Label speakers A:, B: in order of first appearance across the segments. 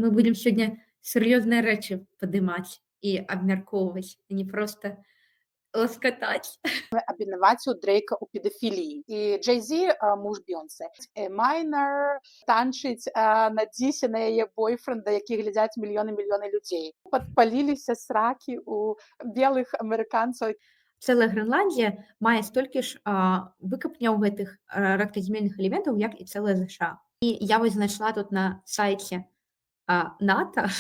A: Мы будем сегодня серьёзныя рэчы падымаць і абмяркоўваць, а не проста ласкатаць.
B: Абвінаваціў Дрейка ў педафіліі. І Джей-Зі, муж Бёнсе, Майнер танчыць на дзісе на яе бойфрэнда, які глядзяць мільёны людзей. Падпаліліся сракі ў белых амерыканцаў.
A: Цэлая Грэнландія мае столькі ж выкапняў гэтых рэдказемельных элементаў, як і цэлая ЗША. І я вось знайшла тут на сайце НАТО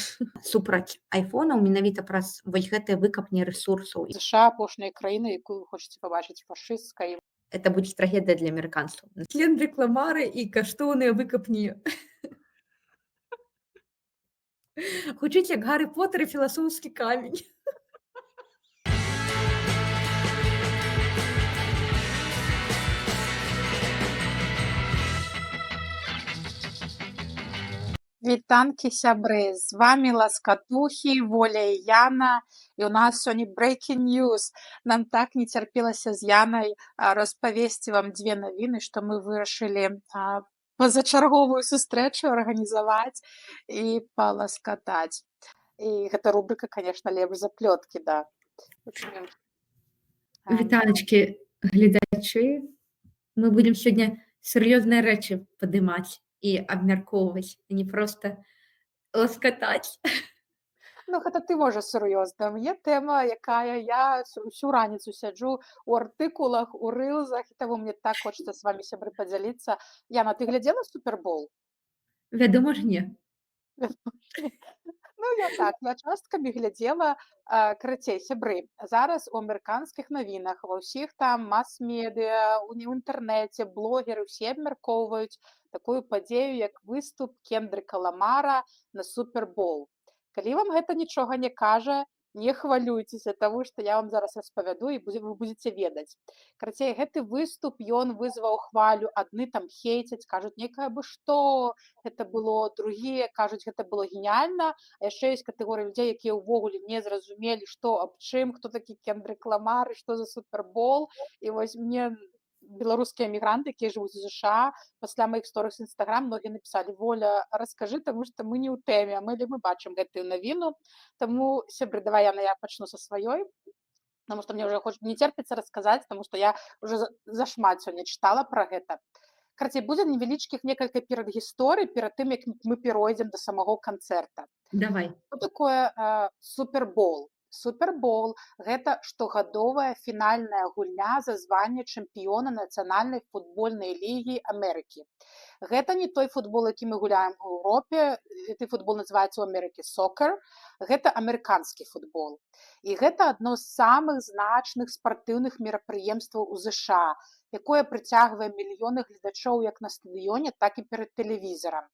A: супраць айфонаў менавіта праз вось гэтыя выкапні рэсурсаў.
B: ЗША апошняя краіна, якую вы хочаце пабачыць фашысцкай.
A: Это будзе трагедыя для амерыканцаў. Кендрык Ламары і каштоўныя выкапні. Гучыць як Гары Потэр і філасофскі камень.
B: Вітанкі, сябры, з вами ласкатухі, Воля і Яна. І у нас сёння breaking news. Нам так не цярпелася з Янай распавесці вам дзве навіны, што мы вырашылі пазачарговую сустрэчу арганізаваць і паласкатаць. І гэта рубрыка, конечно, лепш за плёткі, да.
A: Вітаначкі, гледачы. Мы будем сегодня серьёзныя рэчы падымаць і абмяркоўваць, а не проста ласкатаць.
B: Ну, гэта ты, можа, сур'ёзна. Мне тэма, якая я усю раніцу сяджу у артыкулах, у рылзах, і таму мне так хочацца з вамі, сябры, падзяліцца. Яна, ты глядзела супербол?
A: Вядома ж, не.
B: Ну, я часткамі глядзела. Карацей, сябры, зараз у амерыканскіх навінах, ва ўсіх там мас-медыа, у інтэрнэце, блогеры ўсе абмяркоўваюць такую падзею, як выступ Кендрыка Ламара на супербол. Калі вам гэта нічога не кажа, не хвалюйцеся, таму што я вам зараз распавяду і вы будзеце ведаць. Карацей, гэты выступ, ён вызваў хвалю. Адны там хейцяць, кажуць, некае бы што гэта было, другія кажуць, гэта было геніяльна, а яшчэ ёсць катэгорыя людзей, якія ўвогуле не зразумелі, што аб чым, хто такі Кендрык Ламар і што за супербол. І вось мне беларускія эмігранты, якія жывуць у ЗША, пасля маіх сторыс Інстаграм многія напісалі: Воля, раскажы, таму што мы не ў тэме, мы бачым гэтую навіну. Таму, сябры, давай я пачну са сваёй, таму што мне ўжо не церпіцца расказаць, таму што я ўжо зашмат сёння чытала пра гэта. Карацей, будзе невялічкіх некалькі перадгісторый перад тым, як мы перайдзем да самого канцэрта.
A: Давай.
B: Што такое супербол? Супербол – гэта штогадовая фінальная гульня за званне чэмпіёна нацыянальнай футбольнай лігі Амерыкі. Гэта не той футбол, які мы гуляем у Еўропе. Гэты футбол называецца ў Амерыкі сокер. Гэта амерыканскі футбол. І гэта адно з самых значных спартыўных мерапрыемстваў у ЗША, якое прыцягвае мільёны гледачоў як на стадыёне, так і перад тэлевізарам.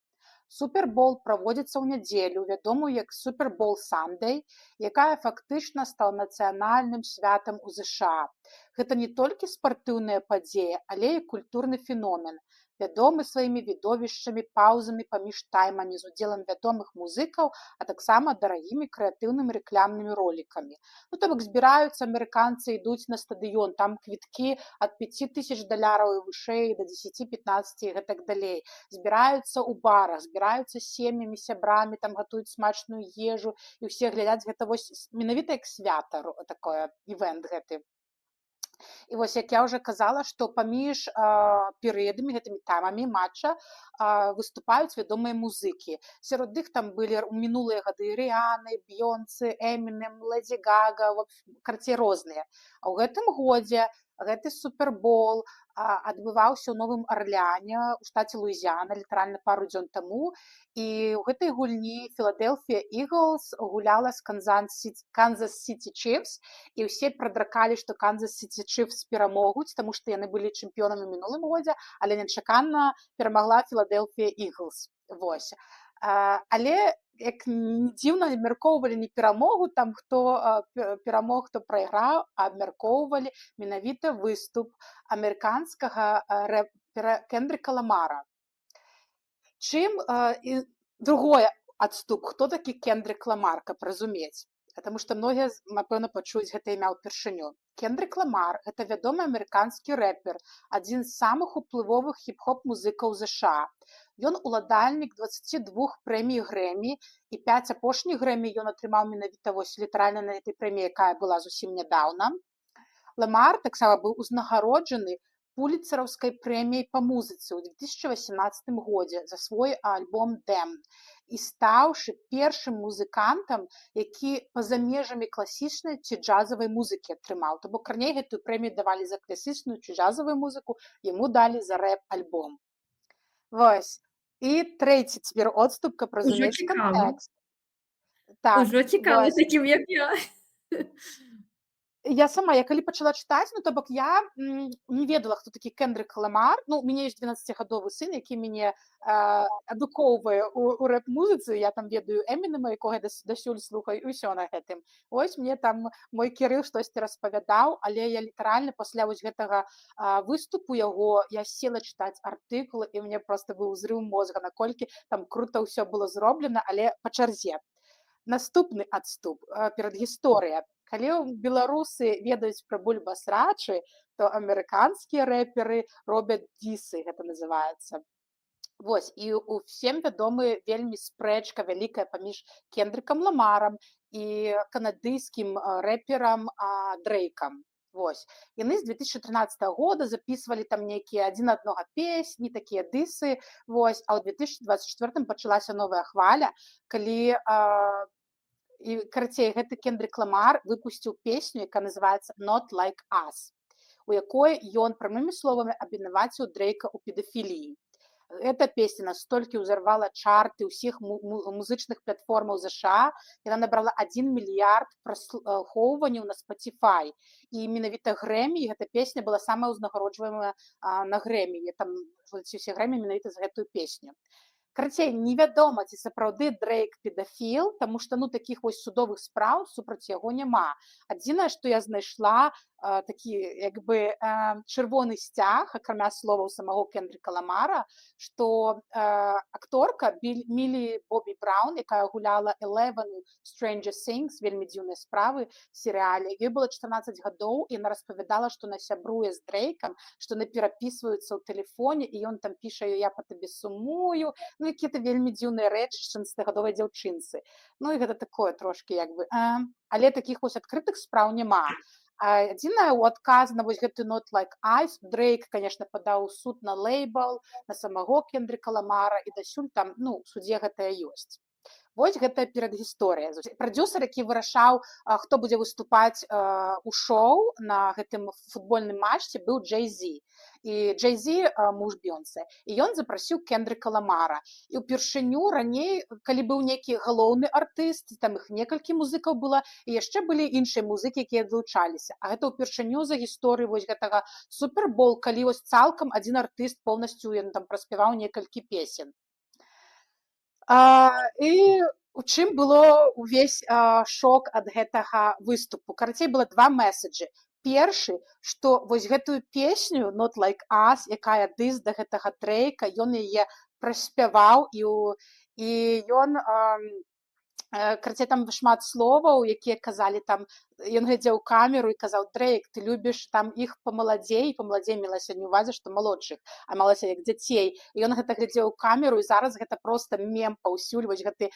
B: Супербол праводзіцца ў нядзелю, вядомую як Супербол Сандэй, якая фактычна стала нацыянальным святам у ЗША. Гэта не толькі спартыўная падзея, але і культурны феномен, вядомы сваімі відовішчамі, паўзамі паміж таймамі з удзелам вядомых музыкаў, а таксама дарагімі крэатыўнымі рэкламнымі ролікамі. Ну, то бок збіраюцца амерыканцы, ідуць на стадыён, там квіткі ад $5000 і вышэй да 10-15 і гэтак далей. Збіраюцца ў барах, збіраюцца сем'ямі, сябрамі, там гатуюць смачную ежу, і ўсе глядяць гэта вось менавіта як свята, такое івэнт гэты. І вось, як я ўжо казала, што паміж перыядамі, гэтымі таймамі матча выступаюць вядомыя музыкі. Сярод іх там былі ў мінулыя гады Рыяны, Бёнсе, Эмінем, Лэдзі Гага, карацей, розныя. А ў гэтым годзе гэты супербол адбываўся ў Новым Арлеане, у штаце Луізіяна, літаральна пару дзён таму. І ў гэтай гульні Філадэлфія Іглс гуляла з Канзас Сіці Чіфс, і ўсе прадракалі, што Канзас Сіці Чіфс перамогуць, таму што яны былі чэмпіёнамі ў мінулым годзе, але нечакана перамагла Філадэлфія Іглс. Вось. Але, як дзіўна, абмяркоўвалі не перамогу, там хто перамог, хто прайграў, а абмяркоўвалі менавіта выступ амерыканскага рэпера Кендрыка Ламара. Чым другое адступ, хто такі Кендрык Ламар, каб разумець? Таму што многія, напэўна, пачуюць гэта імя ўпершыню. Кендрик Ламар – гэта вядомы амерыканскі рэпер, адзін з самых уплывовых хіп-хоп музыкаў ЗША. Ён уладальнік 22 прэмій Грэмі, і 5 апошніх Грэмі ён атрымаў менавіта вось літаральна на гэтай прэміі, якая была зусім нядаўна. Ламар таксама быў узнагароджаны пуліцераўскай прэміяй па музыцы ў 2018 годзе за свой альбом «Дэмн» і стаўшы першым музыкантам, які па-за межамі класічнай ці джазавай музыкі атрымаў. То бок раней гэтую прэмію давалі за класічную ці джазавую музыку, яму далі за рэп-альбом. Вось. І трэці цяпер адступка пра
A: Ужо
B: замець
A: цікава.
B: кантэкст. Так,
A: Ужо цікава
B: вось.
A: такім, як я.
B: Я сама, я калі пачала чытаць, ну то бок я не ведала, хто такі Кендрик Ламар. Ну, у мяне ёсць 12-гадовы сын, які мяне адукоўвае у рэп-музыцы. Я там ведаю Эмінема, якога я дасюль слухаю, і ўсё на гэтым. Вось мне там мой Кірыл штосьці распавядаў, але я літаральна пасля вось гэтага выступу яго я села чытаць артыкулы, і мне проста быў узрыў мозга, наколькі там крута ўсё было зроблена, але па чарзе. Наступны адступ, перадгісторыя. Калі беларусы ведаюць пра бульба-срачы, то амерыканскія рэперы робяць дисы, гэта называецца. Вось, і ўсім вядомы вельмі спрэчка вялікая паміж Кендрикам Ламарам і канадыйскім рэперам Дрэйкам. Вось. Яны з 2013 года записывалі там нейкія адзін аднога песні, такія дысы. Вось. А ў 2024 пачалася новая хваля, калі і карацей гэты Кендрик Ламар выпусціў песню, якая называецца «Not Like Us», у якой ён прамымі словамі абвінаваціў Дрэйка ў педафіліі. Эта песня настолькі ўзарвала чарты ўсіх музычных платформаў ЗША, яна набрала 1 мільярд праслухоўванняў на Spotify. І менавіта Грэмі, гэта песня была самая ўзнагароджваемая на Грэмі. Там усе Грэмі менавіта за гэтую песню. Карацей, невядома, ці сапраўды Дрэйк педафіл, таму што такіх вось судовых спраў супраць яго няма. Адзінае, што я знайшла такі як бы чырвоны сцяг, акрамя словаў самого Кендрика Ламара, што акторка Мілі Бобі Браун, якая гуляла 11 Stranger Things, вельмі дзіўныя справы, серыяле, ёй было 14 гадоў, і яна распавядала, што она сябруе з Дрэйкам, што яны перапісваюцца ў тэлефоне, і ён там піша «Я па табе сумую», ну, якія-то вельмі дзіўныя рэчы 16-гадовай дзяўчынцы. Ну, і гэта такое трошкі як бы... Але такіх вось адкрытых спраў няма. Адзінае, у адказ на вось гэты «Not Like Us» Дрэйк, конечно, падаў у суд на лейбл, на самого Кендрика Ламара, і дасюль там, ну, у судзе гэтае ёсць. Вось гэта перадгісторыя. Прадзюсар, які вырашаў, хто будзе выступаць у шоу на гэтым футбольным матчы, быў Джей-Зі. І Джей-Зі муж Бёнсе. І ён запрасіў Кендрика Ламара. І ўпершыню раней, калі быў нейкі галоўны артыст, там іх некалькі музыкаў было, і яшчэ былі іншыя музыкі, якія далучаліся. А гэта ўпершыню за гісторыю вось гэтага супербол, калі вось цалкам адзін артыст поўнасцю ён там праспяваў некалькі песен. І у чым было ўвесь шок ад гэтага выступу. Карацей, было 2 месаджы. Першы, што вось гэтую песню «Not Like Us», якая дыс да гэтага Дрэйка, ён яе праспяваў, і ён... Карацей, там шмат словаў, якія казалі там, ён глядзеў камеру і казаў «Дрэйк, ты любіш там іх памаладзей», памаладзей мелася не ўвазе, што малодшых, а малася як дзяцей. І ён гэта глядзеў камеру, і зараз гэта проста мем паўсюль, вось гэты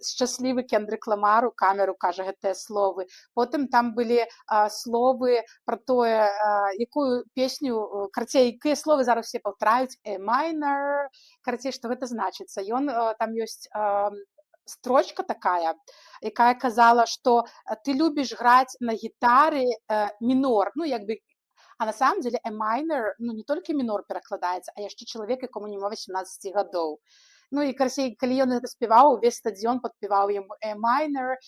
B: шчаслівы Кендрик Ламар у камеру кажа гэтыя словы. Потым там былі словы пра тое, якую песню, карацей, якія словы зараз все паўтараюць, «A minor», карацей, што гэта значыцца. Ён, там ёсць строчка такая, якая казала, што ты любіш граць на гітары мінор, ну, як бы, а на самом деле a minor, ну, не толькі мінор перакладаецца, а яшчэ чалавек, якому няма 18 гадоў. Ну, і, карацей, калі ён гэта спяваў, увесь стадыён падпяваў яму a minor.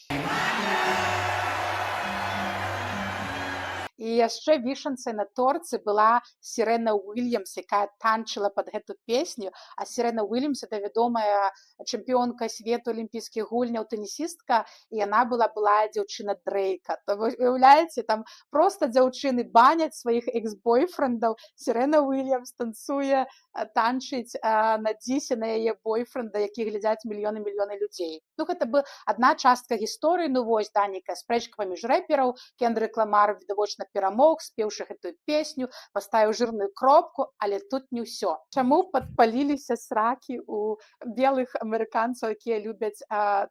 B: І яшчэ вішанцай на торце была Серена Уильямс, якая танчыла пад гэту песню, а Серена Уильямс это вядомая чэмпіёнка свету алімпійскіх гульняў тэнісістка, і яна была былая дзяўчына Дрэйка. То вы уяўляеце, там проста дзяўчыны баняць сваіх экс-бойфрэндаў, Серена Уильямс танцуе, танчыць на дзісе на яе бойфрэнда, які глядзяць мільёны людзей. Ну гэта бы адна частка гісторыі, ну вось да, нейкая спрэчка паміж рэпераў. Кендрык Ламар відавочна перамог, спеўшы гэтую песню, паставіў жырную кропку, але тут не ўсё. Чаму падпаліліся сракі у белых амерыканцаў, якія любяць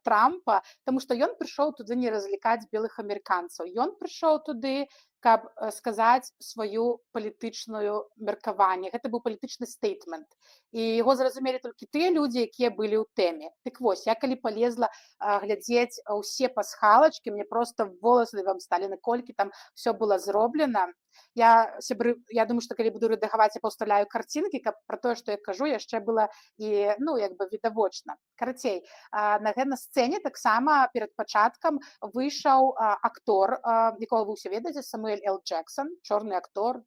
B: Трампа? Таму што ён прыйшоў туды не развлекаць белых амерыканцаў. Ён прыйшоў туды, каб сказаць сваю палітычную меркаванне. Гэта быў палітычны стейтмент. І яго зразумелі толькі тыя людзі, якія былі ў тэме. Дык вось, я калі палезла глядзець усе пасхалачкі, мне проста воласы вам сталі, наколькі там все было зроблена. Я думаю, што калі буду рэдагаваць, я паўстаўляю карцінкі, каб пра тое, што я кажу, яшчэ была і, ну, як бы відавочна. Карацей, на сцэне таксама перад пачаткам выйшаў актор, якога вы ўсе ведаеце, Самуэль Л. Джексон, чорны актор,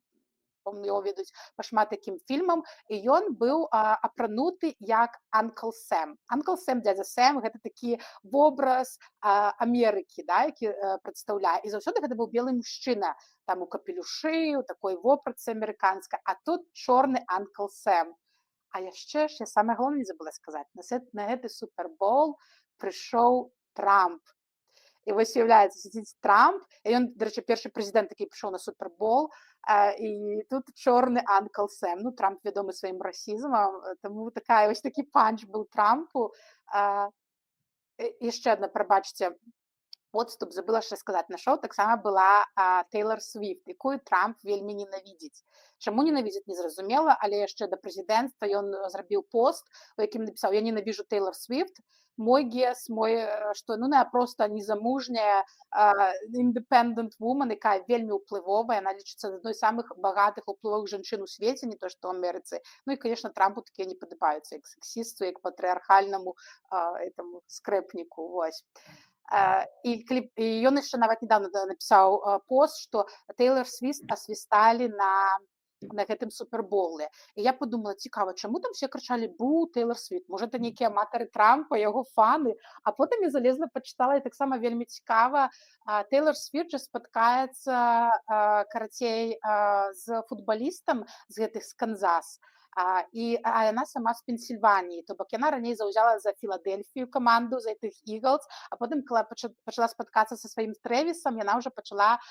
B: яго ведаюць па шмат якім фільмам, і ён быў апрануты як Анкл Сэм. Анкл Сэм, дзядзя Сэм, гэта такі вобраз Амерыкі, да, які прадстаўляе. І заўсёды гэта быў белы мужчына, там у капелюшы, у такой вопратцы амерыканскай, а тут чорны Анкл Сэм. А яшчэ ж я самае галоўнае не забыла сказаць, на гэты супербол прыйшоў Трамп. І вось уяўляецца, сядзіць Трамп, і ён, дарэчы, першы прэзідэнт, які прыйшоў на супербол, і тут чорны Анкл Сэм. Ну, Трамп вядомы сваім расізмам, таму вось такі панч быў Трампу. Яшчэ адна, прабачце, подступ, забыла яшчэ сказаць, на шоу таксама была Тэйлар Свіфт, якую Трамп вельмі ненавідзіць. Чаму ненавідзіць, незразумела, але яшчэ да прэзідэнцтва ён зрабіў пост, у якім напісаў: я ненавіжу Тэйлар Свіфт, мой гес, што я проста незамужняя independent woman, якая вельмі ўплывовая, яна лічыцца адной з самых багатых уплывовых жанчын у свеце, не то што ў Амерыцы. Ну і, конечно, Трампу такія не падабаюцца, як сексісту, як патрыархальнаму этому скрэпніку, вось. І ён яшчэ нават недавно напісаў пост, што Тэйлар Свіфт асвісталі на гэтым суперболе. І я подумала, цікава, чаму там все крычалі «Бу, Тэйлар Свіфт»? Можа, это нейкія аматары Трампа, яго фаны? А потым я залезла, пачытала, і таксама вельмі цікава. Тэйлар Свіфт жа спаткаецца, карацей, з футбалістам з гэтых з Канзас. Яна сама з Пенсільваніі, то бок яна раней заўзяла за Філадельфію каманду, за гэтых Іглс, а потым, калі пачала спаткацца са сваім Трэвісам, яна ўжо пачала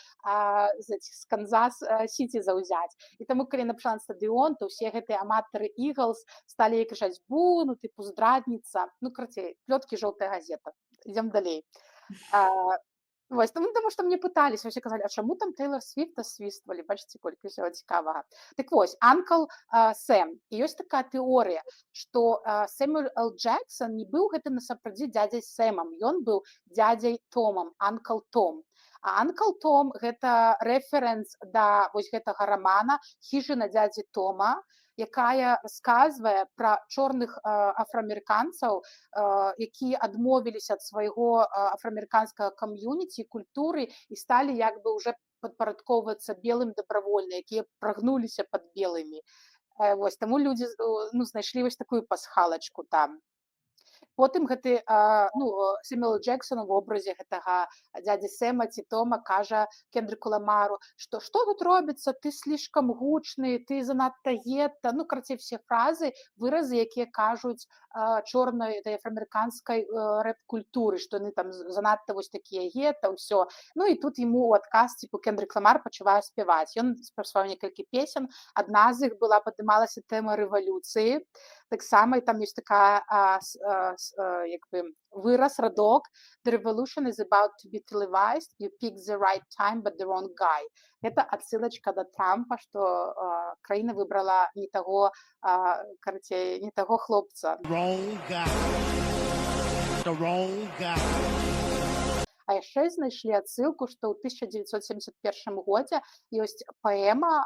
B: з Канзас Сіці заўзяць. І таму, калі яна прыйшла на стадыён, то ўсе гэтыя аматары Іглс сталі ей крычаць «Бу, ну тыпу здрадніца». Ну, карацей, плёткі жоўтая газета. Ідзём далей. Вось, таму што мне пыталіся, усе казалі, а чаму там Тэйлар Свіфт асвіствалі? Бачыце, колькі ўсяго цікавага. Дык вось, Анкл Сэм. І ёсць такая тэорыя, што Сэмюэль Л. Джексон не быў гэтым насапраўдзе дзядзяй Сэмам, ён быў дзядзяй Томам, Анкл Том. А Анкл Том – гэта рэферэнс да вось гэтага рамана «Хіжына дзядзі Тома», якая расказвае пра чорных афраамерыканцаў, якія адмовіліся ад свайго афраамерыканскага кам'юніці, культуры і сталі як бы ўжо падпарадкоўвацца белым дабравольна, якія прагнуліся пад белымі. Вось, таму людзі знайшлі вось такую пасхалачку там. Потым гэты Сэмюэл Джексон у вобразе гэтага дзядзі Сэма ці Тома кажа Кендрыку Ламару, што тут робіцца, ты слишком гучны, ты занадта гета. Ну, карацей, все фразы, выразы, якія кажуць чорнай афраамерыканскай рэп-культуры, што яны там занадта вось такія гета, ўсё. Ну і тут яму ў адказ Кендрык Ламар пачавае спяваць. Ён спяваў некалькі песен, адна з іх была, падымалася тэма рэвалюцыі. Таксама там ёсць такая як бы выраз, радок. The revolution is about to be televised. You picked the right time, but the wrong guy. Гэта адсылачка да Трампа, што краіна выбрала не таго, карацей, не таго хлопца.
C: Wrong guy. The wrong guy.
B: А яшчэ знайшлі адсылку, што ў 1971 годзе ёсць паэма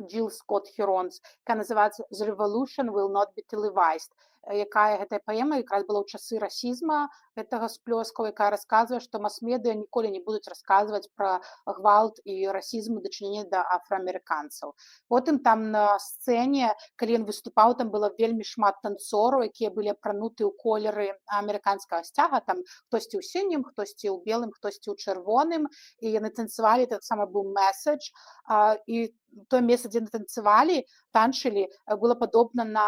B: Джилл Скотт Херонс, якая называецца «The revolution will not be televised». якая гэтая паэма якраз была ў часы расізма гэтага сплёскаў, якая расказвае, што мас-медыа ніколі не будуць расказваць пра гвалт і расізм у дачыненні да афраамерыканцаў. Потым там на сцэне, калі ён выступаў, там было вельмі шмат танцораў, якія былі апрануты ў колеры амерыканскага сцяга, там хтосьці ў сінім, хтосьці ў белым, хтосьці ў чырвоным, і яны танцавалі, таксама быў месседж, і тое месца, дзе яны танцавалі, танчылі, было падобна на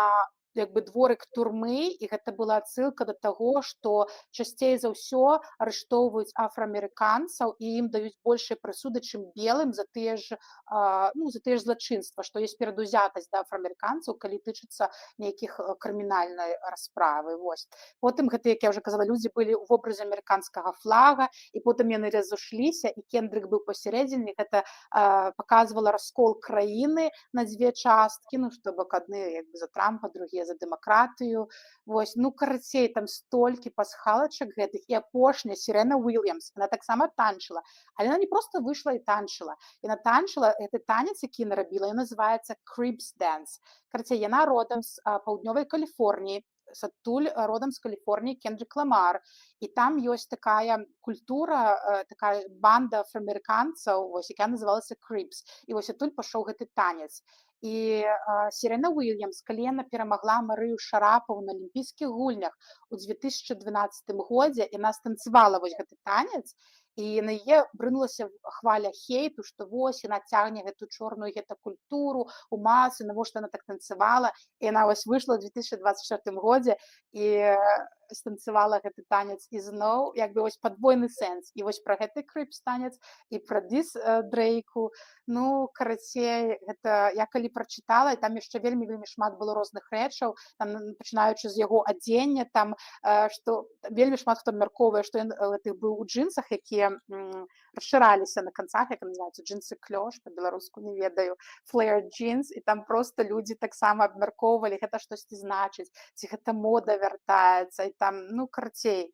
B: як бы дворык турмы, і гэта была адсылка да таго, што часцей за ўсё арыштоўваюць афраамерыканцаў і ім даюць большыя прысуды, чым белым за тыя ж злачынства, што ёсць перадузятасць да афраамерыканцаў, калі тычыцца нейкіх крымінальнай расправы. Вось. Потым гэта, як я ўжо казала, людзі былі ў вобразе амерыканскага флага, і потым яны разышліся, і Кендрык быў пасярэдзіне. Гэта паказвала раскол краіны на дзве часткі, ну, што бок адны як бы за Трампа, другія за дэмакратыю. Вось, ну, карацей, там столькі пасхалачак гэтых. І апошняя Сірена Уільямс, яна таксама танчыла, але яна не проста выйшла і танчыла. Яна танчыла, гэты танец, які яна рабіла, ён называецца Cribs Dance. Карацей, яна родам з паўднёвай Каліфорніі, адтуль родам з Каліфорніі Кендрик Ламар. І там ёсць такая культура, такая банда афраамерыканцаў, вось, якая называлася Cribs. І вось адтуль пашоў гэты танец. І Сірена Уільямс, калі яна перамагла Марыю Шарапаву на алімпійскіх гульнях у 2012 годзе, яна станцавала вось гэты танец, і на яе брынулася хваля хейту, што вось яна цягне гэту чорную гета-культуру у масы, навошта яна так танцавала. І яна вось выйшла ў 2024 годзе і станцавала гэты танец ізноў, як бы вось падвойны сэнс. І вось пра гэты Cribs танец і пра дыс Дрейку. Ну, карацей, гэта я калі прачытала, і там яшчэ вельмі шмат было розных рэчаў, там пачынаючы з яго адзення, там што вельмі шмат хто абмяркоўвае, што ён гэтых быў у джинсах, якія расшыраліся на канцах, як называюцца джинсы клёш, па-беларуску не ведаю, flare jeans, і там проста людзі таксама абмяркоўвалі, гэта штосьці значыць, ці гэта мода вяртаецца, і там, ну, карацей,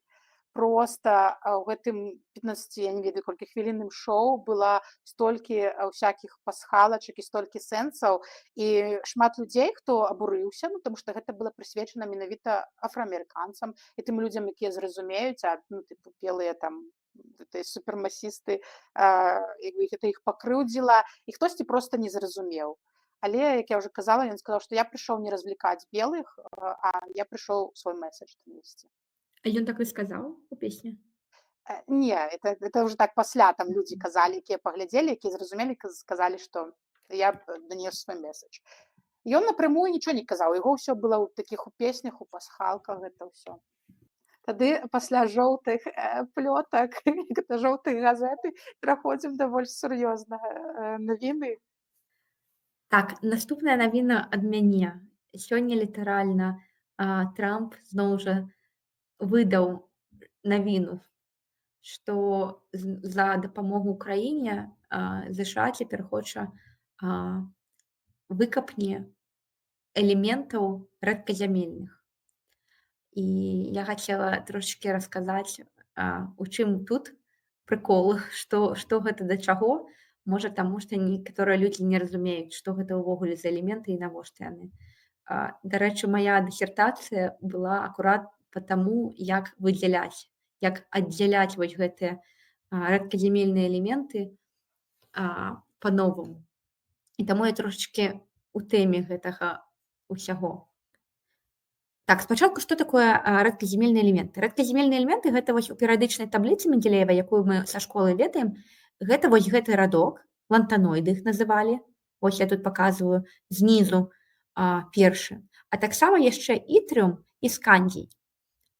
B: просто ў гэтым 15, я не ведаю, колькі хвілінным шоу была столькі ўсякіх пасхалачак і столькі сэнсаў, і шмат людзей, хто абурыўся, ну, тому што гэта было прысвечана менавіта афраамерыканцам і тым людзям, якія зразумеюць, ну, тыпу, белыя там супермасісты, гэта іх пакрыўдзіла, і хтосьці проста не зразумеў. Але, як я ўжо казала, ён сказаў, што я прыйшоў не развлекаць белых, а я прыйшоў свой месседж несці.
A: А ён так і сказаў у песні?
B: Не, это уже так пасля там людзі казалі, якія паглядзелі, якія зразумелі, сказалі, што я данес свой месседж. Ён напрямую нічого не казаў, яго ўсё было ў такіх у песнях, у пасхалках, гэта ўсё. Тады пасля жоўтых плётак, жоўтых газеты, пераходзім да больш сур'ёзнага навіны.
A: Так, наступная навіна ад мяне. Сёння літаральна Трамп зноў жа выдаў навіну, што за дапамогу ўкраіне ЗША цяпер хоча выкапне элементаў рэдказямельных. І я хацела трошачкі расказаць, у чым тут прыкол, што гэта да чаго. Можа, таму што некаторыя людзі не разумеюць, што гэта ўвогуле за элементы і навошта яны. Дарэчы, мая дысертацыя была акурат па таму, як выдзяляць, як аддзяляць вось гэтыя рэдказямельныя элементы па-новаму. І таму я трошачкі у тэме гэтага ўсяго. Так, спачатку, што такое рэдказямельныя элементы? Рэдказямельныя элементы гэта вось у перыядычнай табліцы Мендзелеева, якую мы са школы ведаем, гэта вось гэты радок, лантаноіды іх называлі. Вось я тут паказваю знізу першы. А таксама яшчэ ітрыум і скандзій.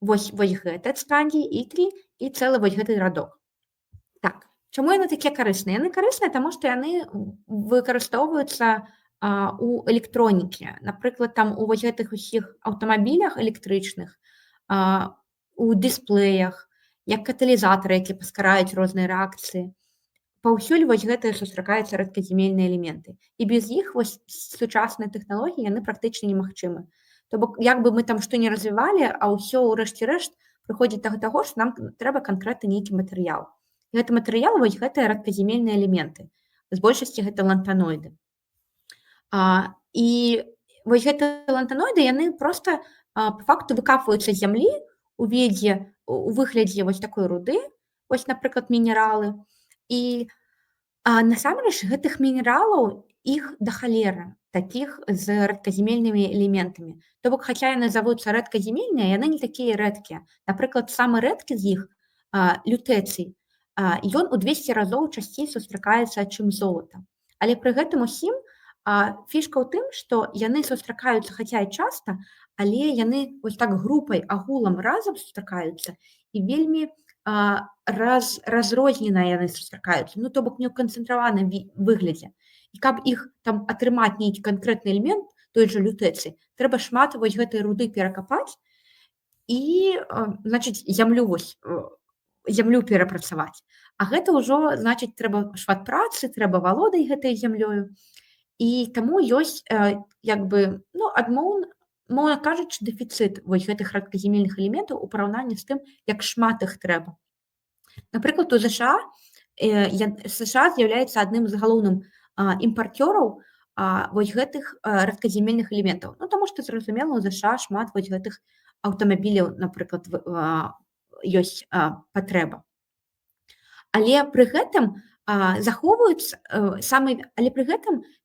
A: Вось гэты скандзій, ітрый і цэлы вось гэты радок. Так, чаму яны такія карысныя? Яны карысныя, таму што яны выкарыстоўваюцца у электронікі. Напрыклад, там у вось гэтых усіх аўтамабілях электрычных, у дысплеях, як каталізатары, які паскараюць розныя рэакцыі. Паўсюль вось гэтыя сустракаюцца рэдказямельныя элементы. І без іх вось сучасныя тэхналогіі яны практычна немагчымы. То бок, як бы мы там што не развівалі, а ўсё ў рэшце-рэшт прыходзіць да таго, што нам трэба канкрэтны нейкі матэрыял. Гэты матэрыял вось гэтыя рэдказямельныя элементы. З большасці гэта лантаноіды. І вось гэтыя лантаноіды, яны проста па факту выкапваюцца з зямлі у выглядзе вось такой руды, вось, напрыклад, мінералы. І насамрэч гэтых мінералаў іх да халеры, такіх з рэдказямельнымі элементамі. То бок, хаця яны завуцца рэдказямельныя, яны не такія рэдкія. Напрыклад, самы рэдкі з іх лютэцый, ён у 200 разоў часцей сустракаецца, чым золата. Але пры гэтым усім фішка ў тым, што яны сустракаюцца хаця і часта, але яны вось так групай, агулам разам сустракаюцца і вельмі разрознена яны сустракаюцца, ну, то бок не ў канцэнтраваным выглядзе. І каб іх там атрымаць нейкі канкрэтны элемент, той жа лютэцый, трэба шмат вось гэтай руды перакапаць і, значыць, зямлю перапрацаваць. А гэта ўжо, значыць, трэба шмат працы, трэба валодаць гэтай зямлёю. І таму ёсць моўна кажучы, дэфіцыт вось гэтых рэдказямельных элементаў у параўнанні з тым, як шмат іх трэба. Напрыклад, у ЗША з'яўляецца адным з галоўным імпарцёраў вось гэтых рэдказямельных элементаў. Ну, таму што, зразумела, у ЗША шмат вось гэтых аўтамабіляў, напрыклад, ёсць патрэба. Але пры гэтым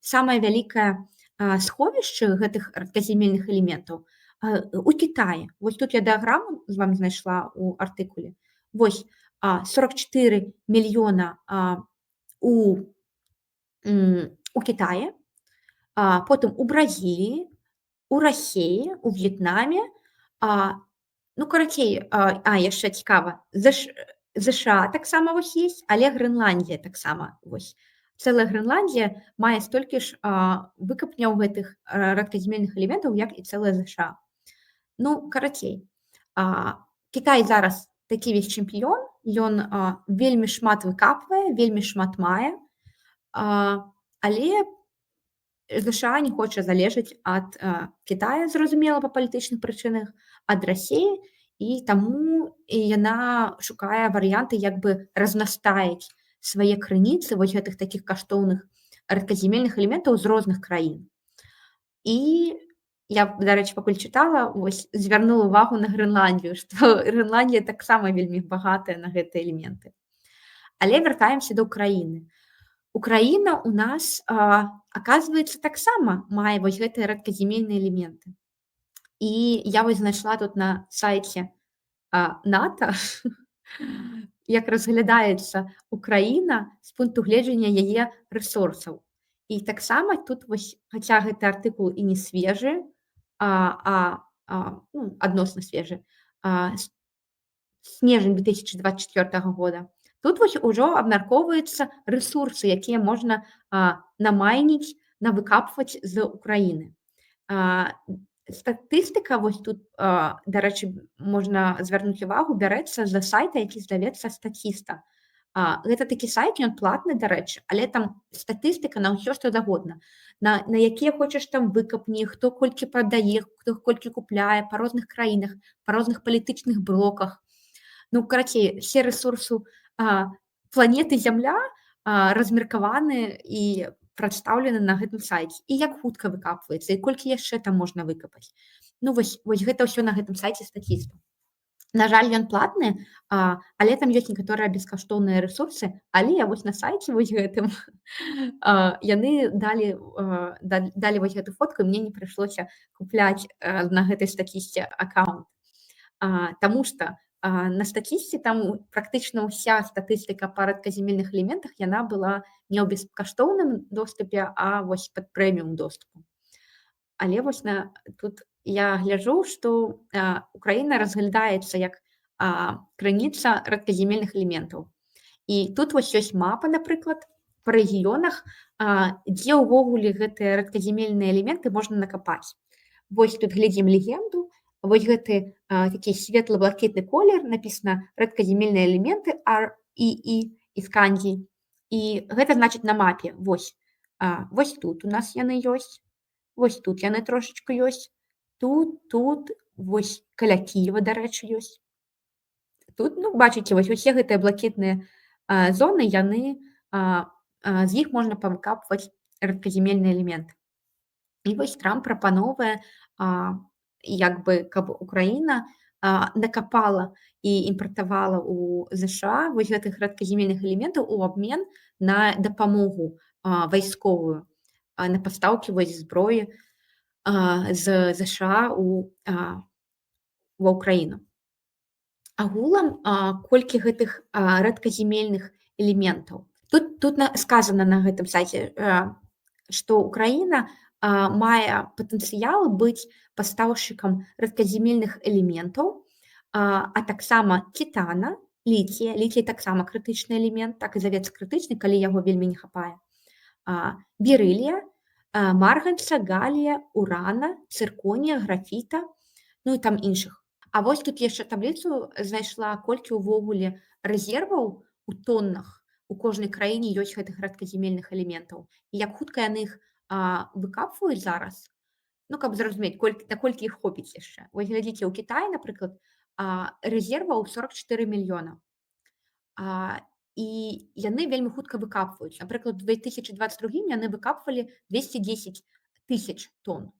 A: самае вялікае сховішча гэтых рэдказямельных элементаў у Кітаі. Вось тут я дыяграму з вамі знайшла ў артыкуле. Вось 44 мільёна у Кітаі, потым у Бразіліі, у Расіі, у В'етнаме, ну, карацей, яшчэ цікава, ЗША таксама вось ёсць, але Грэнландія таксама вось. Цэлая Грэнландія мае столькі ж выкапняў гэтых рэдказямельных элементаў, як і цэлая ЗША. Ну, карацей, Кітай зараз такі весь чэмпіён, ён вельмі шмат выкапвае, вельмі шмат мае, але ЗША не хоча залежаць ад Кітая, зразумела, па палітычных прычынах, ад Расіі, і таму яна шукае варыянты, як бы разнастаіць свае крыніцы вось гэтых такіх каштоўных рэдказямельных элементаў з розных краін. І я, дарэчы, пакуль чытала, вось звярнула ўвагу на Грэнландію, што Грэнландія таксама вельмі багатая на гэтыя элементы. Але вяртаемся да Ўкраіны. Украіна у нас, аказваецца, таксама мае вось гэтыя рэдказямельныя элементы. І я вось знайшла тут на сайце НАТО, як разглядаецца Украіна з пункту гледжання яе рэсурсаў. І таксама тут вось, хаця гэты артыкул і не свежы, адносна свежы, снежань 2024 года, тут вось ужо абмяркоўваюцца рэсурсы, якія можна намайніць, навыкапваць з Украіны. Статыстыка вось тут, дарэчы, можна звярнуць увагу, бярэцца з сайта, які завецца Статіста. Гэта такі сайт, ён платны, дарэчы, але там статыстыка на ўсё, што заўгодна. На якія хочаш там выкапні, хто колькі прадае, хто колькі купляе па розных краінах, па розных палітычных блоках. Ну, карацей, все рэсурсы планеты Зямля размеркаваны і прадстаўлены на гэтым сайце. І як хутка выкапваецца, і колькі яшчэ там можна выкапаць. Ну, вось гэта ўсё на гэтым сайце Статіста. На жаль, ён платны, але там ёсць некаторыя бескаштоўныя рэсурсы, але вось на сайце вось гэтым яны далі вось гэту фотку, і мне не прыйшлося купляць на гэтай Статісце аккаунт. Таму што на Статісце там практычна ўся статыстыка па рэдказямельных элементах, яна была не ў бескаштоўным доступе, а вось пад прэміум доступу. Але вось тут я гляджу, што Украіна разглядаецца як крыніца рэдказямельных элементаў. І тут вось ёсць мапа, напрыклад, па рэгіёнах, дзе ўвогуле гэтыя рэдказямельныя элементы можна накапаць. Вось тут глядзім легенду, вось гэты такі светла-блакітны колер, напісана рэдказямельныя элементы REE Іскандій. І гэта значыць на мапе. Вось тут у нас яны ёсць, вось тут яны трошачку ёсць, тут, вось каля Кіева, дарэчы, ёсць. Тут, ну, бачыце, вось усе гэтыя блакітныя зоны, яны, з іх можна павыкапваць рэдказямельны элемент. І вось Трамп прапановвае як бы каб Украіна накапала і імпартавала ў ЗША вось гэтых рэдказямельных элементаў у абмен на дапамогу вайсковую, на пастаўкі вось зброі з ЗША ва Ўкраіну. Агулам, колькі гэтых рэдказямельных элементаў. Тут сказана на гэтым сайце, што Украіна мае патэнцыял быць пастаўшчыкам рэдказямельных элементаў, а таксама тітана, ліція. Ліцій таксама крытычны элемент, так і завецца крытычны, калі яго вельмі не хапае. Берылія, марганца, галія, урана, цырконія, графіта, ну і там іншых. А вось тут яшчэ табліцу знайшла, колькі ўвогуле рэзерваў у тоннах у кожнай краіне ёсць гэтых рэдказямельных элементаў. І як хутка яны іх выкапваюць зараз, ну, каб зразумець, наколькі іх хопіць яшчэ. Вось глядзіце, ў Кітаі, напрыклад, рэзерваў 44 мільёна. І яны вельмі хутка выкапваюць. Напрыклад, у 2022 яны выкапвалі 210 тысяч тонн,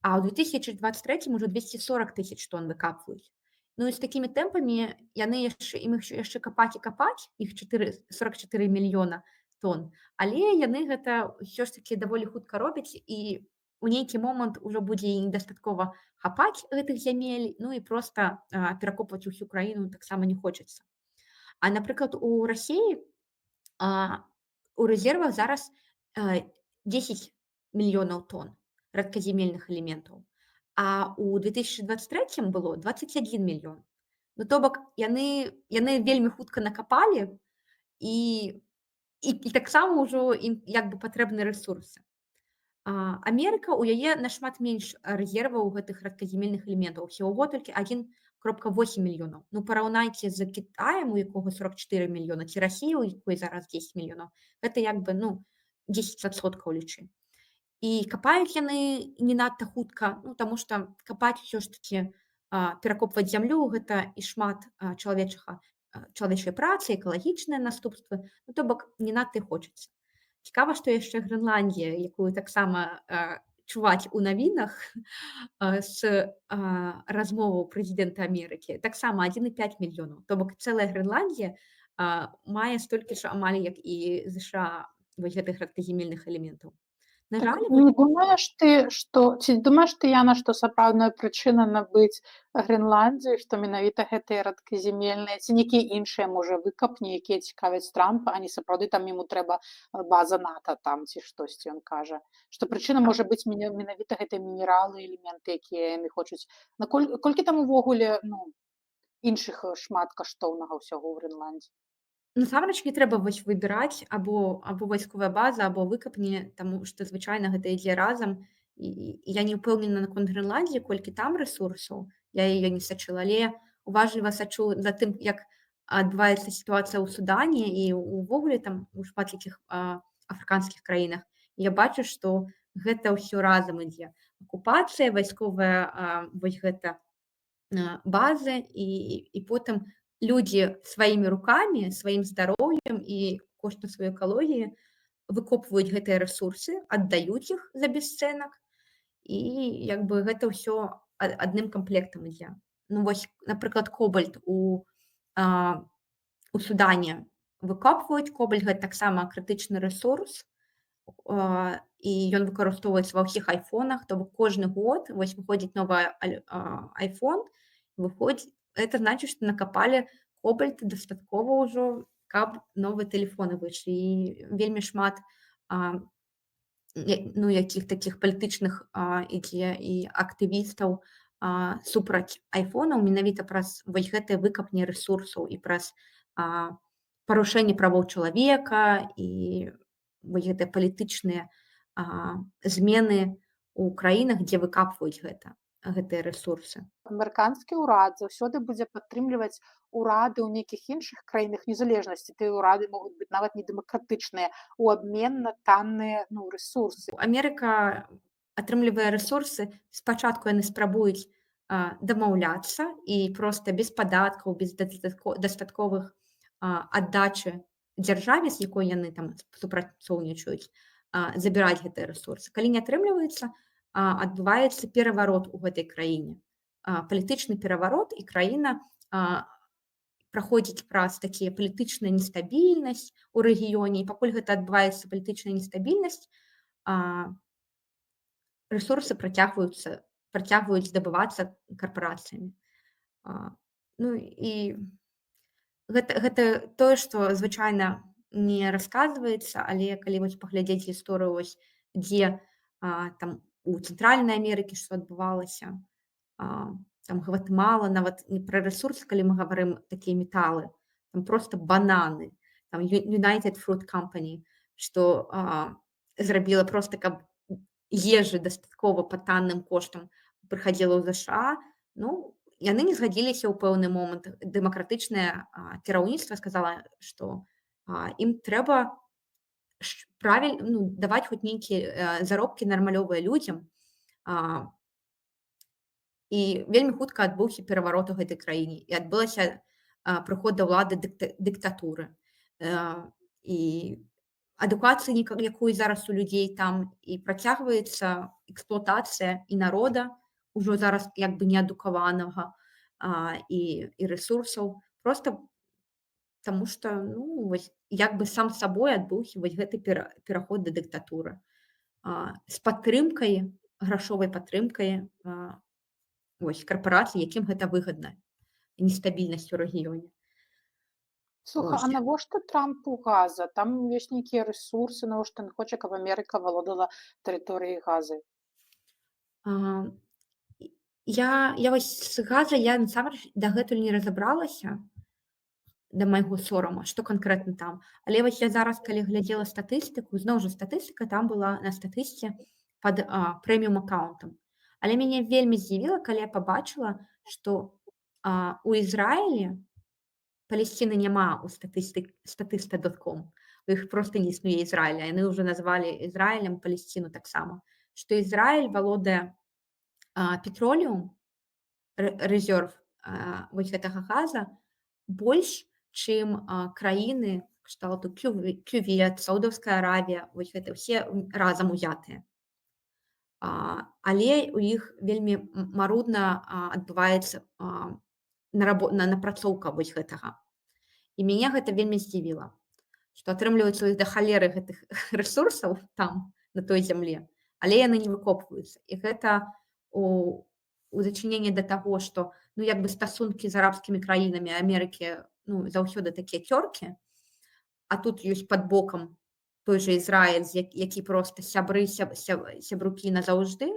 A: а ў 2023 ўжо 240 тысяч тонн выкапваюць. Ну і з такімі тэмпамі ім яшчэ капаць і капаць, іх 44 мільёна тонн, але яны гэта ўсё ж такі даволі хутка робяць, і у нейкі момант ужо будзе недастаткова хапаць гэтых зямель, ну і проста перакопваць усю краіну таксама не хочацца. А, напрыклад, у Расіі у рэзервах зараз 10 мільёнаў тонн рэдказямельных элементаў, а ў 2023 было 21 мільён. Ну, то бок, яны вельмі хутка накапалі, і таксама ўжо ім як бы патрэбны рэсурсы. Амерыка, у яе нашмат менш рэзерваў гэтых рэдказямельных элементаў, усяго толькі 1,8 мільёнаў. Ну, параўнайце з Кітаем, у якога 44 мільёна, ці Расіі, у якой зараз 10 мільёнаў. Гэта як бы, 10% лічы. І капаюць яны не надта хутка, таму што капаць усё ж такі, перакопваць зямлю, гэта і шмат чалавечай працы, экалагічныя наступствы, то бок не надта і хочацца. Цікава, што яшчэ Грэнландія, якую таксама чуваць у навінах з размоваў прэзідэнта Амерыкі, таксама 1,5 мільёнаў. То бок цэлая Грэнландія мае столькі ж амаль, як і ЗША вось гэтых рэдказямельных элементаў. На
B: Так
A: жаль,
B: не думаеш ты, ці думаеш ты, Яна, што сапраўдная прычына набыць Грэнландзію, што менавіта гэтыя рэдказямельныя, ці нейкія іншыя, можа, выкапні, якія цікавяць Трампа, а не сапраўды там яму трэба база НАТО там ці штосьці, ён кажа. Што прычына можа быць менавіта гэтыя мінералы, элементы, якія яны хочуць. Колькі там увогуле іншых шмат каштоўнага ўсяго ў Грэнландіі?
A: Насамрэч не трэба вось выбіраць або вайсковая база, або выкапні, таму што звычайна гэта ідзе разам. І я не ўпэўнена наконт Грэнландіі, колькі там рэсурсаў, я яе не сачыла, але уважліва сачу за тым, як адбываецца сітуацыя ў Судане і ўвогуле там у шмат якіх афрыканскіх краінах. Я бачу, што гэта ўсё разам ідзе. Акупацыя, вайсковая вось гэта базы, і потым людзі сваімі рукамі, сваім здароўем і коштам сваёй экалогіі выкопваюць гэтыя рэсурсы, аддаюць іх за бесцэнак, і як бы гэта ўсё адным камплектам ідзе. Ну вось, напрыклад, кобальт у Судане выкопваюць. Кобальт гэта таксама крытычны рэсурс, і ён выкарыстоўваецца ва ўсіх айфонах, то бок кожны год вось выходзіць новы айфон, выходзіць, это значыць, што накапалі кобальт дастаткова ўжо, каб новыя тэлефоны выйшлі. І вельмі шмат якіх такіх палітычных ідзе і актывістаў супраць айфонаў менавіта праз вось гэтыя выкапні рэсурсаў і праз парушэнне правоў чалавека і вось гэтыя палітычныя змены ў краінах, дзе выкапваюць гэтыя рэсурсы.
B: Амерыканскі ўрад заўсёды будзе падтрымліваць урады ў нейкіх іншых краінах незалежнасці. Тыя ўрады могуць быць нават недэмакратычныя у абмен на танныя рэсурсы.
A: Амерыка атрымлівае рэсурсы, спачатку яны спрабуюць дамаўляцца і проста без падаткаў, без дастатковых аддачы дзяржаве, з якой яны там супрацоўнічаюць, забіраць гэтыя рэсурсы. Калі не атрымліваецца, адбываецца пераварот у гэтай краіне. Палітычны пераварот, і краіна праходзіць праз такія палітычная нестабільнасць у рэгіёне. І пакуль гэта адбываецца палітычная нестабільнасць, рэсурсы працягваюць здабывацца карпарацыямі. Ну і гэта тое, што звычайна не расказваецца, але калі вось паглядзець гісторыю, вось дзе там у Цэнтральнай Амерыкі што адбывалася, там Гватэмала, нават не пра рэсурсы, калі мы гаварым такія металы, там проста бананы, там United Fruit Company, што зрабіла проста, каб ежы дастаткова па танным коштам прыхадзіла ў ЗША. Ну, яны не згадзіліся ў пэўны момант. Дэмакратычнае кіраўніцтва сказала, што ім трэба даваць хоць нейкія заробкі нармалёвыя людзям. І вельмі хутка адбыўся пераварот у гэтай краіне, і адбылася прыход да ўлады дыктатуры. І адукацыі, якой зараз у людзей там, і працягваецца эксплуатацыя і народа, ужо зараз як бы неадукаванага, і рэсурсаў, проста таму што, ну, вось як бы сам сабой адбыўся вось гэты пераход да дыктатуры. З падтрымкай, грашовай падтрымкай вось карпарацый, якім гэта выгадна, нестабільнасць у рэгіёне.
B: Слухай, а навошта Трампу газа? Там ёсць нейкія рэсурсы, навошта ён хоча, каб Амерыка валодала тэрыторыяй газы?
A: Я вось з газа я насамрэч дагэтуль не разабралася, да майго сорама, што канкрэтна там. Але вось я зараз, калі глядзела статыстыку, зноў жа статыстыка там была на статысце пад прэміум аккаунтам. Але мяне вельмі здзівіла, калі я пабачыла, што у Ізраілі Палесціны няма ў statista.com. У іх проста не існуе Ізраіля. Яны ўжо назвалі Ізраілем Палесціну таксама. Што Ізраіль валодае петроліум, рэзерв вось гэтага газа больш, чым краіны кшталту Кювет, Саудаўская Аравія, вось гэта ўсе разам узятыя. Але у іх вельмі марудна адбываецца напрацоўка вось гэтага. І мяне гэта вельмі здзівіла, што атрымліваюцца ў іх да халеры гэтых рэсурсаў там, на той зямле, але яны не выкопваюцца. І гэта у дачыненні да таго, што ну як бы стасункі з арабскімі краінамі Амерыкі заўсёды такія цёркі, а тут ёсць пад бокам той жа Ізраіль, які проста сябрукі назаўжды,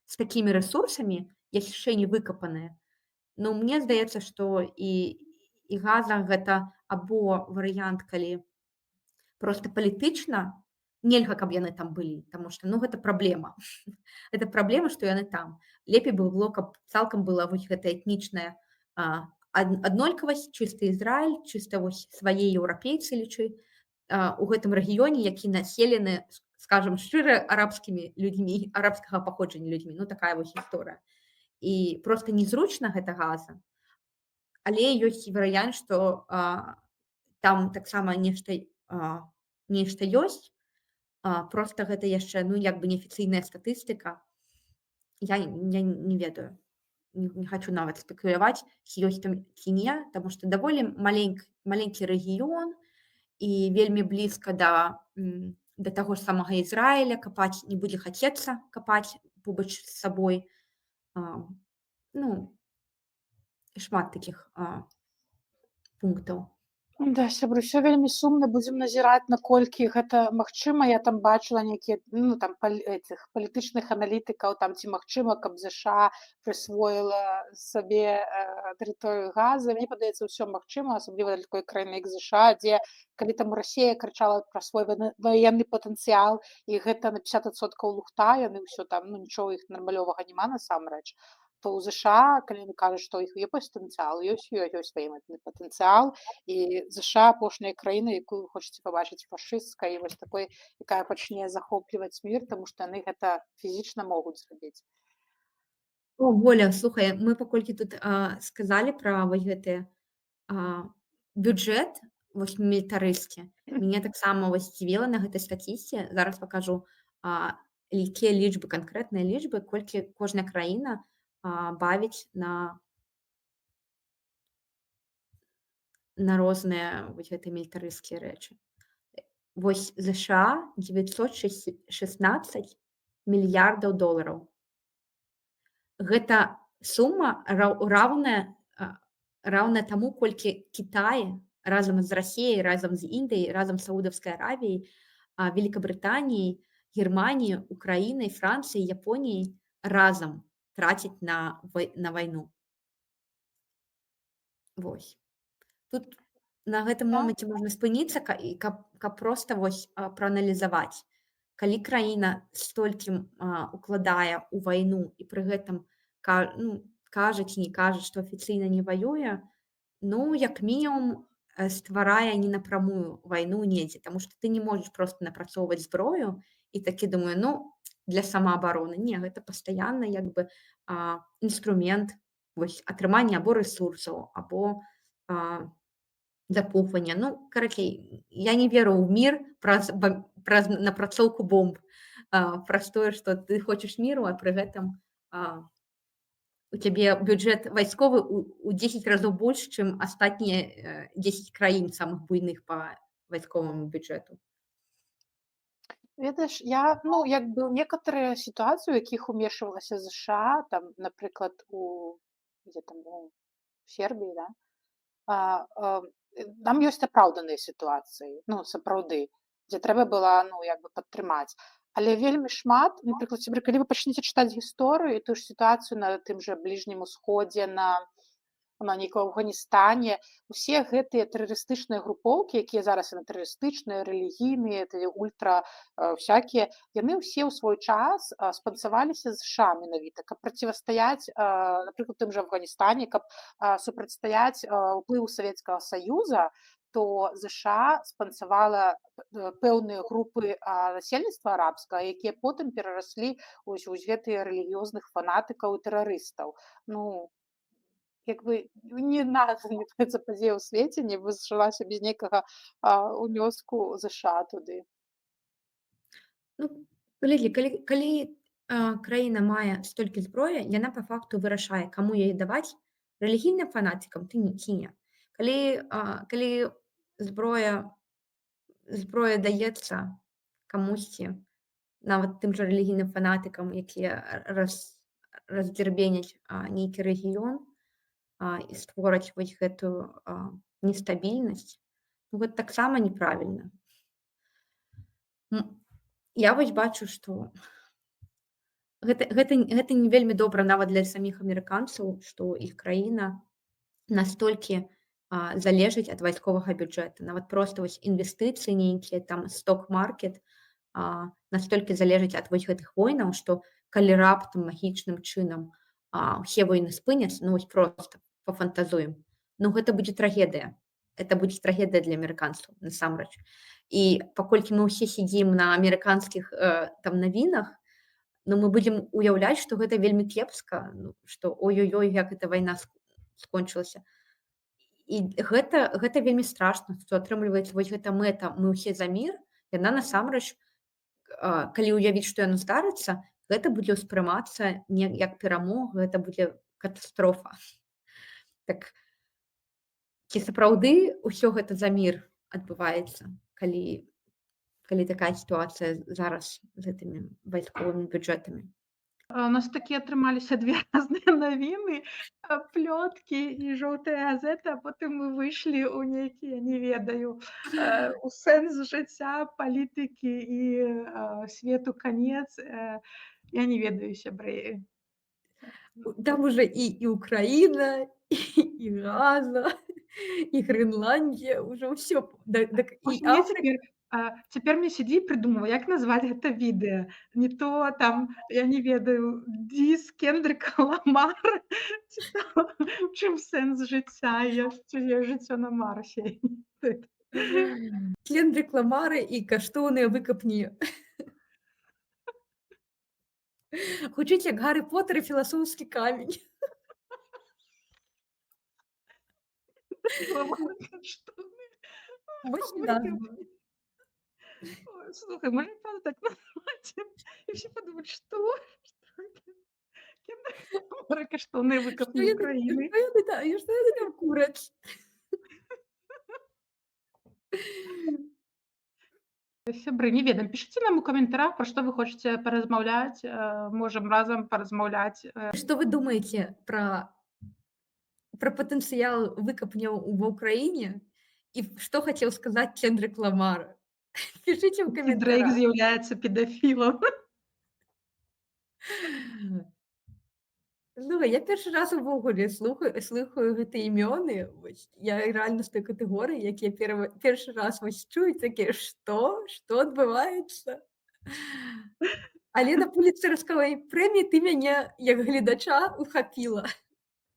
A: з такімі рэсурсамі, яшчэ не выкапаныя. Ну, мне здаецца, што і газа гэта або варыянт, калі проста палітычна нельга, каб яны там былі, таму што ну гэта праблема. Гэта праблема, што яны там. Лепей бы было, каб цалкам была вось гэта этнічная аднолькавасць, чысты Ізраіль, чыста вось свае еўрапейцы лічы у гэтым рэгіёне, які населены, скажам шчыра, арабскімі людзьмі, арабскага паходжання людзьмі. Ну такая вось гісторыя. І проста незручна гэта газа. Але ёсць варыянт, што там таксама нешта ёсць, проста гэта яшчэ ну як бы неафіцыйная статыстыка. Я не ведаю, не хачу нават спекуляваць, ці ёсць там ці не, таму што даволі маленькі рэгіён і вельмі блізка да таго ж самага Ізраіля, капаць не будзе хацецца капаць побач з сабой. Ну, шмат такіх пунктаў.
B: Да, сябры, ўсё вельмі сумна, будзем назіраць, наколькі гэта магчыма. Я там бачыла нейкія там палітычных аналітыкаў, там ці магчыма, каб ЗША прысвоіла сабе тэрыторыю газа. Мне падаецца, ўсё магчыма, асабліва для такой краіны, як ЗША, дзе калі там Расія крычала пра свой ваенны патэнцыял, і гэта на 50% лухта, яны ўсё там, ну нічога іх нармалёвага няма насамрэч. То ў ЗША, калі яны кажуць, што іх є патэнцыял, ёсць ваенны патэнцыял, і ЗША апошняя краіна, якую вы хочаце пабачыць фашысцкай, і вось такой, якая пачне захопліваць мір, таму што яны гэта фізічна могуць зрабіць.
A: О, Воля, слухай, мы паколькі тут сказалі пра вось гэты бюджэт вось мілітарысцкі, мяне таксама вось здзівіла на гэтай статісце, зараз пакажу. якія лічбы, канкрэтныя лічбы, колькі кожная краіна бавіць на розныя вось гэтыя мілітарысцкія рэчы. Вось ЗША 916 мільярдаў долараў. Гэта сума раўная таму, колькі Кітай разам з Расіяй, разам з Індыяй, разам з Саудаўскай Аравіяй, Великабрытаніяй, Германіяй, Украінай, Францыяй, Японіяй разам траціць на вайну. Вось. Тут на гэтым
B: Так.
A: моманце можна спыніцца каб проста вось прааналізаваць. Калі краіна столькі укладае ў вайну і пры гэтым кажа ці не кажа, што афіцыйна не ваюе, як мінімум стварае не напрамую вайну недзе, таму што ты не можаш проста напрацоўваць зброю і такі думаю, для самаабароны. Не, гэта пастаянна як бы інструмент вось атрымання або рэсурсаў, або запухвання. Карацей, я не веру ў мір праз напрацоўку бомб, праз тое, што ты хочаш міру, а пры гэтым у цябе бюджэт вайсковы у 10 разоў больш, чым астатнія 10 краін самых буйных па вайсковаму бюджэту.
B: Ведаеш, я як бы ў некаторыя сітуацыі, у якіх умешвалася ЗША, там, напрыклад, у Сербіі, да? Там ёсць апраўданыя сітуацыі, сапраўды, дзе трэба была як бы падтрымаць. Але вельмі шмат, напрыклад, калі вы пачнеце чытаць гісторыю і тую ж сітуацыю на тым жа бліжнім усходзе, на нейкім Афганістане, усе гэтыя тэрарыстычныя групоўкі, якія зараз тэрарыстычныя, рэлігійныя, ультра всякія, яны ўсе ў свой час спансаваліся ЗША менавіта, каб процівастаяць, напрыклад, тым жа Афганістане, каб супрацьстаяць уплыву Савецкага Саюза, то ЗША спансавала пэўныя групы насельніцтва арабскага, якія потым перараслі вось гэтыя рэлігіёзных фанатыкаў і тэрарыстаў. Як бы ні адна падзея ў свеце не вызначалася без нейкага ўнёску ЗША туды.
A: Калі краіна мае столькі зброі, яна па факту вырашае, каму яе даваць, рэлігійным фанатыкам ці не. Калі зброя даецца камусьці, нават тым жа рэлігійным фанатыкам, якія раздзярбеняць нейкі рэгіён, і створаць вось гэтую нестабільнасць, гэта таксама неправільна. Я вось бачу, што гэта не вельмі добра нават для саміх амерыканцаў, што іх краіна настолькі залежыць ад вайсковага бюджэта. Нават проста вось інвестыцыі нейкія, там сток-маркет настолькі залежыць ад вось гэтых войнаў, што калі раптам магічным чынам усе войны спыняцца, вось проста пафантазуем, гэта будзе трагедыя. Это будзе трагедыя для амерыканцаў, насамрэч. І паколькі мы ўсе сядзім на амерыканскіх навінах, мы будзем уяўляць, што гэта вельмі кепска, што ой-ой-ой, як эта вайна скончылася. І гэта вельмі страшна, што атрымліваецца вось гэта мэта, мы ўсе за мір, яна насамрэч, калі ўявіць, што яно здарыцца, гэта будзе ўспрымацца не як перамога, гэта будзе катастрофа. Так, ці сапраўды ўсё гэта за мір адбываецца, калі такая сітуацыя зараз з гэтымі вайсковымі бюджэтамі?
D: У нас такія атрымаліся две разныя навіны, плёткі і жоўтая газета, а потым мы выйшлі ў нейкія, не ведаю, у сэнс жыцця, палітыкі і свету канец. Я не ведаю, сябры.
A: Там уже і Украіна, і Газа, і Грэнландія, ўжо ўсё.
D: Цяпер мне сядзі і прыдумваю, як назваць гэта відэа. Не то там, я не ведаю, діс Кендрыка Ламара, ці то ў чым сэнс жыцця, ёсць жыццё на Марсе.
A: Кендрык Ламары і каштоўныя выкапні. Гучыць як Гары Потэр і філасофскі камень. Вось назва.
D: Ой, слухай, можно правда так назвать? И все подумают, что? Что это? Ракоштовные
A: Что
D: выкопни
A: яны
D: Украины.
A: что яны та і што яны там кураць?
D: Сябры, не ведаем, пішыце нам у каментарах, пра што вы хочаце паразмаўляць, можам разам паразмаўляць.
A: Што вы думаеце пра патэнцыял выкапняў ва ўкраіне і што хацеў сказаць Кендрык Ламар? Пішыце ў
D: Ці Дрэйк
A: каментарах.
D: з'яўляецца педафілам.
A: Слухай, я першы раз увогуле слухаю гэтыя імёны. Вось я рэальна з той катэгорыі, якія першы раз вось чуюць такія: «Што? Што адбываецца?» Але на пуліцэрскавай прэміі ты мяне як гледача ухапіла.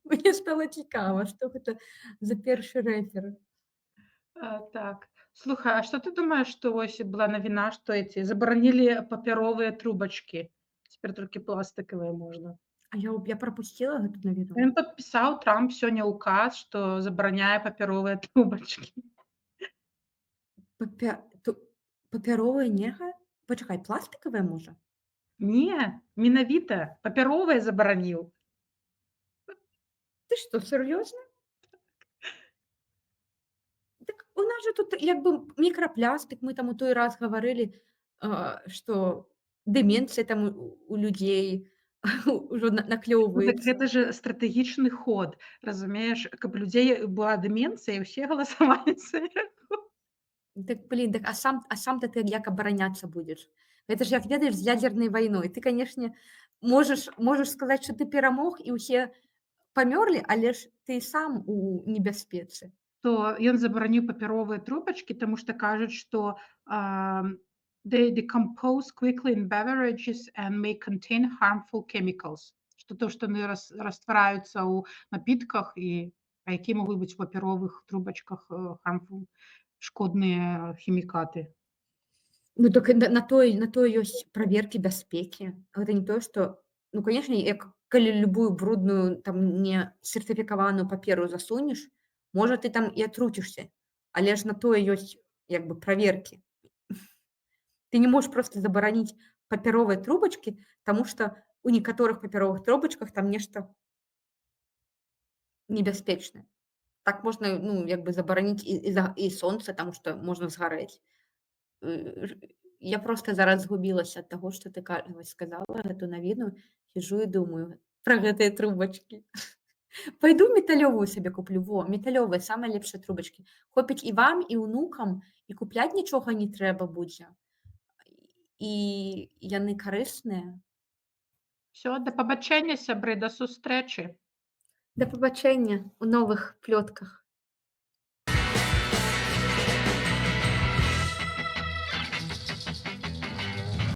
A: Мне стала цікава, што гэта за першы рэпер.
D: Так. Слухай, а што ты думаеш, што вось была навіна, што эти забаранілі папяровыя трубачкі? Цяпер толькі пластыкавыя можна.
A: А я прапусціла гэту навіну.
D: Ён падпісаў Трамп сёння ўказ, што забараняе папяровыя трубачкі.
A: Папяровая нельга? Пачакай, пластыкавая можа?
D: Не, менавіта папяровыя забараніў.
A: Ты што, сур'ёзна? Так у нас жа тут як бы мікрапластык, мы там у той раз гаварылі, што дэмэнцыя там у людзей ўжо
D: Ну, так
A: наклёўваецца.
D: гэта ж стратэгічны ход, разумееш, каб у людзей была дэмэнцыя і ўсе галасавалі за яго.
A: Так, блін, так а сам-то ты як абараняцца будзеш? Гэта ж як ведаеш з ядзернай вайной. Ты, канешне, можаш сказаць, што ты перамог і ўсе памёрлі, але ж ты сам у небяспецы.
D: То ён забараніў папяровыя трубачкі, таму што кажуць, што they decompose quickly in beverages and may contain harmful chemicals. Што то, што яны раствараюцца ў напітках і якія могуць быць у папяровых трубачках harmful, шкодныя хімікаты.
A: Ну так на тое ёсць праверкі бяспекі. Гэта не тое, што канешне, як калі любую брудную там не сертыфікаваную паперу засунеш, можа ты там і атруцішся, але ж на тое ёсць як бы праверкі. Ты не можаш проста забараніць папяровыя трубачкі, таму што ў некаторых папяровых трубачках там нешта небяспечнае. Так можна як бы забараніць і сонца, таму што можна згарэць. Я проста зараз згубілася ад таго, што ты сказала гэту навіну, сіджу і думаю пра гэтыя трубачкі. Пайду металёвую сабе куплю. Металёвыя самыя лепшыя трубачкі. Хопіць і вам, і ўнукам, і купляць нічога не трэба будзе. І яны карысныя.
D: Усё, да пабачэння, сябры, да сустрэчы.
A: Да пабачэння ў новых плётках.